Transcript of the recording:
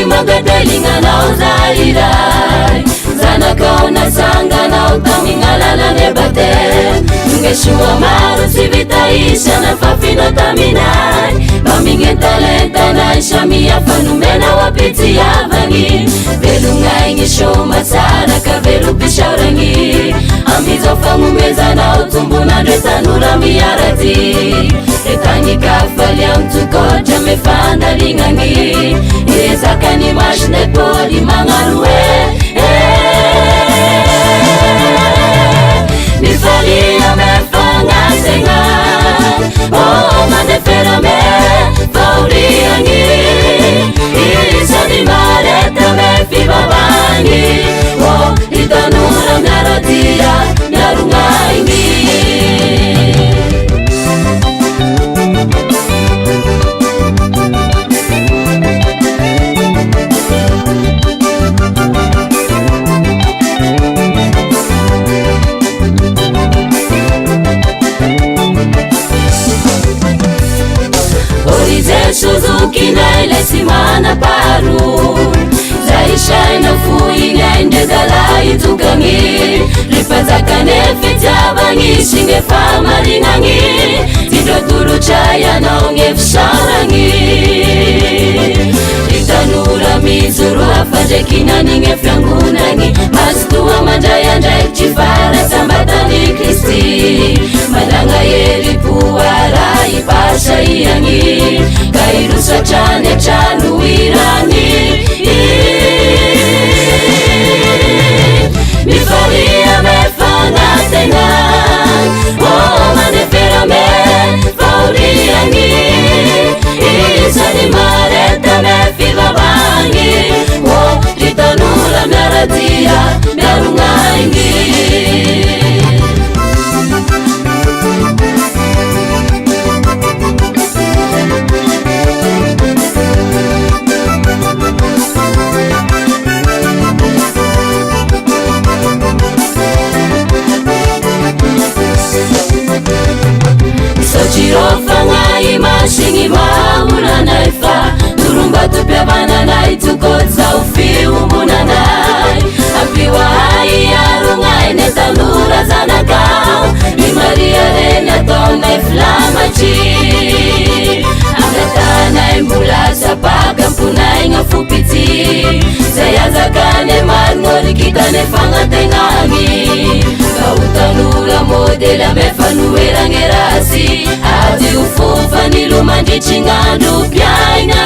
magadalinganao zairay zanakao nasanganao tamingalalane bate ngesoa maro tsy vitaisana fafino taminay mamignetalentana samia fanomenao apitiavagny velognaigny soma tsara ka velo pisaoragny amizao fagnomezanao tombonandre tanora miaraty etagny kafaly amtokotra mefandalignagny ezakany masine pôly magnano mifalia mefangasegna mandeferame fauriagny isany mareta me fivavagny itanora miaratia miarognaigny Suzuki naile simana paru zaishaina fuingainde dalai tukangi ripazakane fityavangi singe famaringangi tidotulu chaya naonge fsarangi itanura mizuru afaje kinaninge fyangunangi mastua manjayandai chifara sambatani kristi malanga yeri puara ipasha iangi kairusa chane chanu irani mifalia mefana tena manefera me fauriangi isani mareta me fivavangi ritanura miaratia miarungaingi Jirofanga imashingi mauna naifa turumba tupiavana nai tukotsa ufiumbuna nai apiwa hai arungai netanura zanakao ni maria renya tona iflamachi ametana imbulasa paka mpunai ngafupiti zayazakane marngori kitane fanga tengangi kautanura modela mefanuera ngerasi ati ufufa nilumandichingandu pyaina